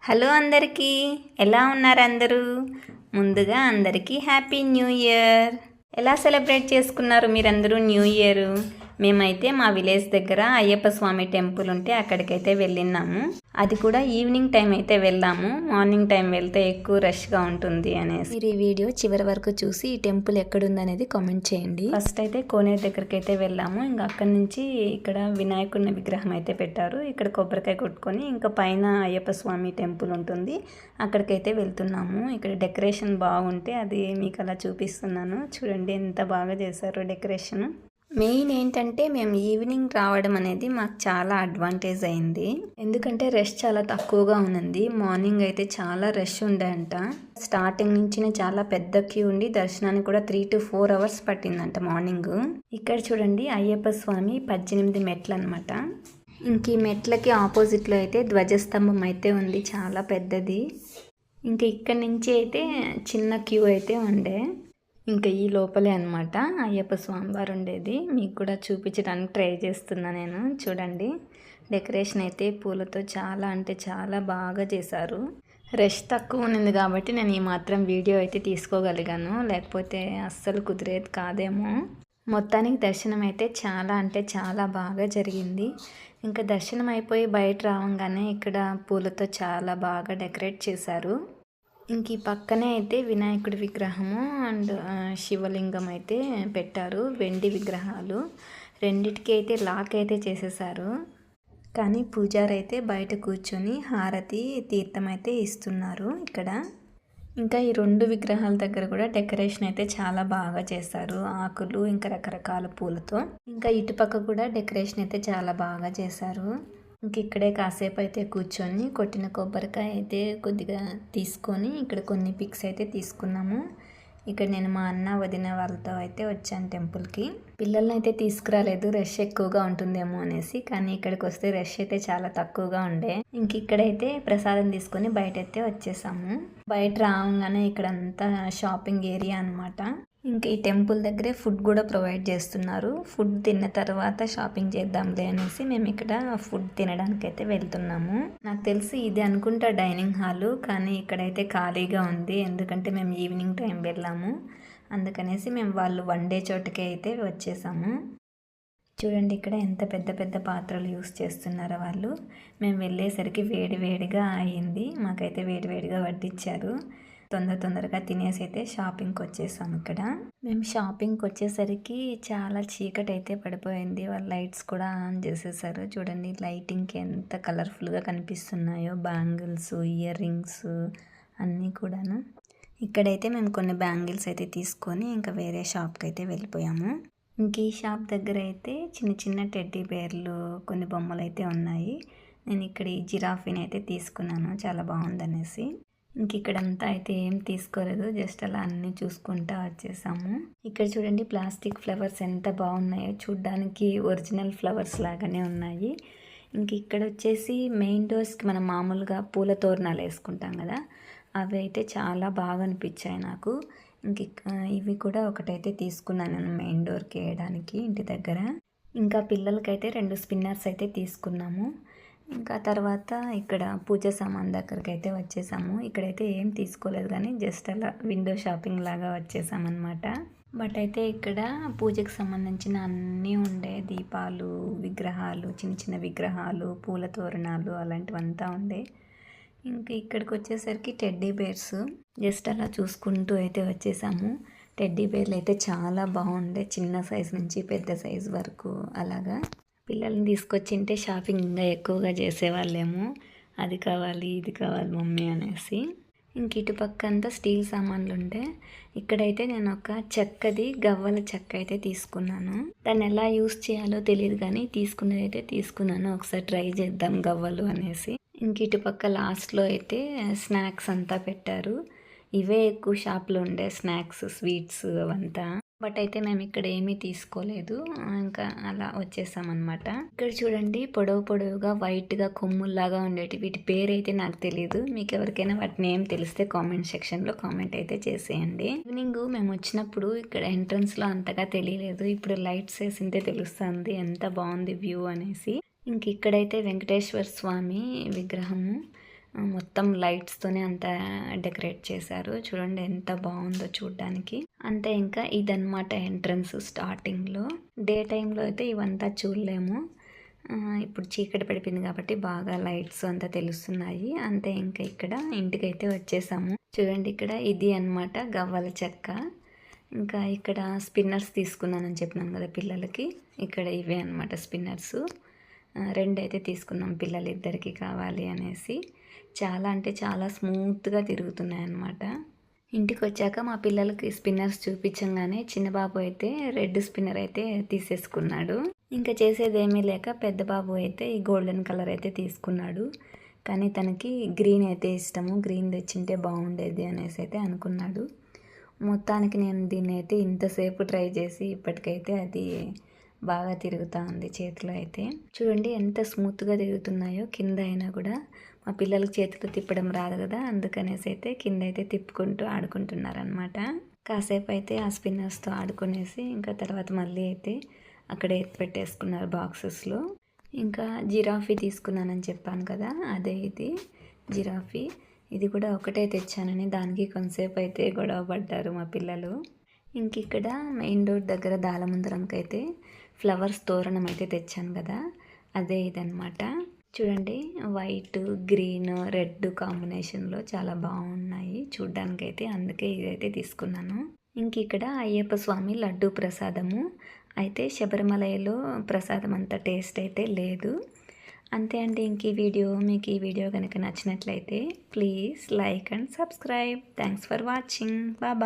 Hello అందరికీ, ఎలా ఉన్నారు అందరూ? ముందుగా అందరికీ హ్యాపీ న్యూ ఇయర్. ఎలా సెలబ్రేట్ చేసుకున్నారు మీరందరూ న్యూ ఇయర్? మేమైతే మా విలేజ్ దగ్గర అయ్యప్ప స్వామి టెంపుల్ ఉంటే అక్కడికైతే వెళ్ళినాము. అది కూడా ఈవినింగ్ టైం అయితే వెళ్ళాము. మార్నింగ్ టైం వెళ్తే ఎక్కువ రష్గా ఉంటుంది అనేసి. మీరు ఈ వీడియో చివరి వరకు చూసి ఈ టెంపుల్ ఎక్కడుందనేది కామెంట్ చేయండి. ఫస్ట్ అయితే కోనేరు దగ్గరికి అయితే వెళ్ళాము. ఇంకా అక్కడి నుంచి ఇక్కడ వినాయకుడిని విగ్రహం అయితే పెట్టారు. ఇక్కడ కొబ్బరికాయ కొట్టుకొని ఇంకా పైన అయ్యప్ప స్వామి టెంపుల్ ఉంటుంది, అక్కడికైతే వెళ్తున్నాము. ఇక్కడ డెకరేషన్ బాగుంటే అది మీకు అలా చూపిస్తున్నాను. చూడండి ఎంత బాగా చేశారు డెకరేషన్. మెయిన్ ఏంటంటే మేము ఈవినింగ్ రావడం అనేది మాకు చాలా అడ్వాంటేజ్ అయింది. ఎందుకంటే రష్ చాలా తక్కువగా ఉంది. మార్నింగ్ అయితే చాలా రష్ ఉండే అంట. స్టార్టింగ్ నుంచి చాలా పెద్ద క్యూ ఉండి దర్శనానికి కూడా 3 to 4 hours పట్టిందంట మార్నింగ్. ఇక్కడ చూడండి అయ్యప్ప స్వామి 18 మెట్లు అనమాట. ఇంక ఈ మెట్లకి ఆపోజిట్లో అయితే ధ్వజస్తంభం అయితే ఉంది, చాలా పెద్దది. ఇంకా ఇక్కడ నుంచి అయితే చిన్న క్యూ అయితే ఉండే. ఇంకా ఈ లోపలే అనమాట అయ్యప్ప స్వామివారు ఉండేది. మీకు కూడా చూపించడానికి ట్రై చేస్తున్నా నేను. చూడండి డెకరేషన్ అయితే పూలతో చాలా అంటే చాలా బాగా చేశారు. రష్ తక్కువ ఉన్నది కాబట్టి నేను ఈ మాత్రం వీడియో అయితే తీసుకోగలిగాను, లేకపోతే అస్సలు కుదిరేది కాదేమో. మొత్తానికి దర్శనం అయితే చాలా అంటే చాలా బాగా జరిగింది. ఇంకా దర్శనం అయిపోయి బయట రావంగానే ఇక్కడ పూలతో చాలా బాగా డెకరేట్ చేశారు. ఇంక ఈ పక్కనే అయితే వినాయకుడి విగ్రహము అండ్ శివలింగం అయితే పెట్టారు. వెండి విగ్రహాలు రెండిటికి అయితే లాక్ అయితే చేసేసారు. కానీ పూజారి అయితే బయట కూర్చొని హారతి తీర్థం అయితే ఇస్తున్నారు ఇక్కడ. ఇంకా ఈ 2 విగ్రహాల దగ్గర కూడా డెకరేషన్ అయితే చాలా బాగా చేశారు. ఆకులు ఇంకా రకరకాల పూలతో. ఇంకా ఇటుపక్క కూడా డెకరేషన్ అయితే చాలా బాగా చేశారు. ఇంక ఇక్కడే కాసేపు అయితే కూర్చొని కొట్టిన కొబ్బరికాయ అయితే కొద్దిగా తీసుకొని ఇక్కడ కొన్ని పిక్స్ అయితే తీసుకున్నాము. ఇక్కడ నేను మా అన్న వదిన వాళ్ళతో అయితే వచ్చాను టెంపుల్కి. పిల్లల్ని అయితే తీసుకురాలేదు, రష్ ఎక్కువగా ఉంటుందేమో అనేసి. కానీ ఇక్కడికి వస్తే రష్ అయితే చాలా తక్కువగా ఉండే. ఇంక ఇక్కడైతే ప్రసాదం తీసుకొని బయట అయితే వచ్చేసాము. బయట రాగానే ఇక్కడంతా షాపింగ్ ఏరియా అనమాట. ఇంకా ఈ టెంపుల్ దగ్గరే ఫుడ్ కూడా ప్రొవైడ్ చేస్తున్నారు. ఫుడ్ తిన్న తర్వాత షాపింగ్ చేద్దాంలే అనేసి మేము ఇక్కడ ఫుడ్ తినడానికి అయితే వెళ్తున్నాము. నాకు తెలిసి ఇది అనుకుంటా డైనింగ్ హాలు, కానీ ఇక్కడైతే ఖాళీగా ఉంది. ఎందుకంటే మేము ఈవినింగ్ టైం వెళ్ళాము, అందుకనేసి మేము వాళ్ళు వండే చోటుకే అయితే వచ్చేసాము. చూడండి ఇక్కడ ఎంత పెద్ద పెద్ద పాత్రలు యూస్ చేస్తున్నారో వాళ్ళు. మేము వెళ్ళేసరికి వేడి వేడిగా అయింది, మాకైతే వేడి వేడిగా వడ్డించారు. తొందరగా తినేసి అయితే షాపింగ్కి వచ్చేసాం. ఇక్కడ మేము షాపింగ్కి వచ్చేసరికి చాలా చీకటి అయితే పడిపోయింది. వాళ్ళు లైట్స్ కూడా ఆన్ చేసేసారు. చూడండి లైటింగ్కి ఎంత కలర్ఫుల్గా కనిపిస్తున్నాయో, బ్యాంగిల్స్, ఇయర్ రింగ్స్ అన్నీ కూడాను. ఇక్కడైతే మేము కొన్ని బ్యాంగిల్స్ అయితే తీసుకొని ఇంకా వేరే షాప్కి అయితే వెళ్ళిపోయాము. ఇంక ఈ షాప్ దగ్గర అయితే చిన్న చిన్న టెడ్డీ బేర్లు కొన్ని బొమ్మలు అయితే ఉన్నాయి. నేను ఇక్కడ ఈ జిరాఫీని అయితే తీసుకున్నాను, చాలా బాగుందనేసి. ఇంక ఇక్కడంతా అయితే ఏం తీసుకోలేదు, జస్ట్ అలా అన్నీ చూసుకుంటా వచ్చేసాము. ఇక్కడ చూడండి ప్లాస్టిక్ ఫ్లవర్స్ ఎంత బాగున్నాయో, చూడ్డానికి ఒరిజినల్ ఫ్లవర్స్ లాగానే ఉన్నాయి. ఇంక ఇక్కడ వచ్చేసి మెయిన్ డోర్స్కి మనం మామూలుగా పూల తోరణాలు వేసుకుంటాం కదా, అవి అయితే చాలా బాగా అనిపించాయి నాకు. ఇంక ఇవి కూడా ఒకటైతే తీసుకున్నాను నేను మెయిన్ డోర్కి వేయడానికి ఇంటి దగ్గర. ఇంకా పిల్లలకైతే 2 స్పిన్నర్స్ అయితే తీసుకున్నాము. ఇంకా తర్వాత ఇక్కడ పూజ సామాన్ దగ్గరికి అయితే వచ్చేసాము. ఇక్కడైతే ఏం తీసుకోలేదు, కానీ జస్ట్ అలా విండో షాపింగ్ లాగా వచ్చేసామన్నమాట. బట్ అయితే ఇక్కడ పూజకు సంబంధించిన అన్నీ ఉండే, దీపాలు, విగ్రహాలు, చిన్న చిన్న విగ్రహాలు, పూల తోరణాలు అలాంటివంతా ఉండే. ఇంకా ఇక్కడికి వచ్చేసరికి టెడ్డీ బేర్స్ జస్ట్ అలా చూసుకుంటూ అయితే వచ్చేసాము. టెడ్డీ బేర్లు అయితే చాలా బాగుండే, చిన్న సైజు నుంచి పెద్ద సైజు వరకు అలాగా. పిల్లల్ని తీసుకొచ్చింటే షాపింగ్ ఇంకా ఎక్కువగా చేసేవాళ్ళేమో, అది కావాలి ఇది కావాలి మమ్మీ అనేసి. ఇంక ఇటుపక్క అంతా స్టీల్ సామాన్లు ఉండే. ఇక్కడైతే నేను ఒక చెక్కది గవ్వల చెక్క అయితే తీసుకున్నాను. దాన్ని ఎలా యూస్ చేయాలో తెలియదు, కానీ తీసుకునేది అయితే తీసుకున్నాను. ఒకసారి ట్రై చేద్దాం గవ్వలు అనేసి. ఇంక ఇటుపక్క లాస్ట్లో అయితే స్నాక్స్ అంతా పెట్టారు. ఇవే ఎక్కువ షాప్లో ఉండే స్నాక్స్, స్వీట్స్ అవంతా. బట్ అయితే మేము ఇక్కడ ఏమీ తీసుకోలేదు, ఇంకా అలా వచ్చేసామన్నమాట. ఇక్కడ చూడండి పొడవుగా వైట్గా కొమ్ముల్లాగా ఉండేవి, వీటి పేరు అయితే నాకు తెలియదు. మీకు ఎవరికైనా వాటి నేమ్ తెలిస్తే కామెంట్ సెక్షన్లో కామెంట్ అయితే చేసేయండి. ఈవినింగ్ మేము వచ్చినప్పుడు ఇక్కడ ఎంట్రన్స్లో అంతగా తెలియలేదు, ఇప్పుడు లైట్స్ వేసింటే తెలుస్తుంది ఎంత బాగుంది వ్యూ అనేసి. ఇంక ఇక్కడైతే వెంకటేశ్వర స్వామి విగ్రహము మొత్తం లైట్స్తోనే అంతా డెకరేట్ చేశారు. చూడండి ఎంత బాగుందో చూడడానికి. అంతే, ఇంకా ఇదన్నమాట ఎంట్రన్స్ స్టార్టింగ్లో. డే టైంలో అయితే ఇవంతా చూడలేము. ఇప్పుడు చీకటి పడిపోయింది కాబట్టి బాగా లైట్స్ అంతా తెలుస్తున్నాయి. అంతే, ఇంకా ఇక్కడ ఇంటికైతే వచ్చేసాము. చూడండి ఇక్కడ ఇది అన్నమాట గవ్వల చెక్క. ఇంకా ఇక్కడ స్పిన్నర్స్ తీసుకున్నానని చెప్పినాను కదా పిల్లలకి. ఇక్కడ ఇవే అన్నమాట స్పిన్నర్స్. 2 అయితే తీసుకున్నాం పిల్లలిద్దరికి కావాలి అనేసి. చాలా అంటే చాలా స్మూత్గా తిరుగుతున్నాయి అన్నమాట. ఇంటికి వచ్చాక మా పిల్లలకి స్పిన్నర్స్ చూపించంగానే చిన్న బాబు అయితే రెడ్ స్పిన్నర్ అయితే తీసేసుకున్నాడు. ఇంకా చేసేది ఏమీ లేక పెద్ద బాబు అయితే ఈ గోల్డెన్ కలర్ అయితే తీసుకున్నాడు. కానీ తనకి గ్రీన్ అయితే ఇష్టము, గ్రీన్ తెచ్చింటే బాగుండేది అనేసి అయితే అనుకున్నాడు. మొత్తానికి నేను దీన్ని అయితే ఇంతసేపు ట్రై చేసి ఇప్పటికైతే అది బాగా తిరుగుతూ ఉంది చేతిలో అయితే. చూడండి ఎంత స్మూత్గా తిరుగుతున్నాయో. కింద అయినా కూడా మా పిల్లలకి చేతితో తిప్పడం రాదు కదా, అందుకనేసి అయితే కింద అయితే తిప్పుకుంటూ ఆడుకుంటున్నారనమాట. కాసేపు అయితే ఆ స్పిన్నర్స్తో ఆడుకునేసి ఇంకా తర్వాత మళ్ళీ అయితే అక్కడే పెట్టేసుకున్నారు బాక్సెస్లో. ఇంకా జిరాఫీ తీసుకున్నానని చెప్పాను కదా, అదే ఇది జిరాఫీ. ఇది కూడా ఒకటే తెచ్చానని దానికి కొంతసేపు అయితే గొడవ పడ్డారు మా పిల్లలు. ఇంక ఇక్కడ మెయిన్ డోర్ దగ్గర దాలముందరంకైతే ఫ్లవర్స్ తోరణం అయితే తెచ్చాను కదా, అదే ఇదనమాట. చూడండి వైట్, గ్రీన్, రెడ్ కాంబినేషన్లో చాలా బాగున్నాయి చూడ్డానికైతే, అందుకే ఇదైతే తీసుకున్నాను. ఇంక ఇక్కడ అయ్యప్ప స్వామి లడ్డు ప్రసాదము అయితే శబరిమలలో ప్రసాదం అంత టేస్ట్ అయితే లేదు. అంతే అండి. ఇంక మీకు ఈ వీడియో కనుక నచ్చినట్లయితే please like and subscribe. Thanks for watching. Bye.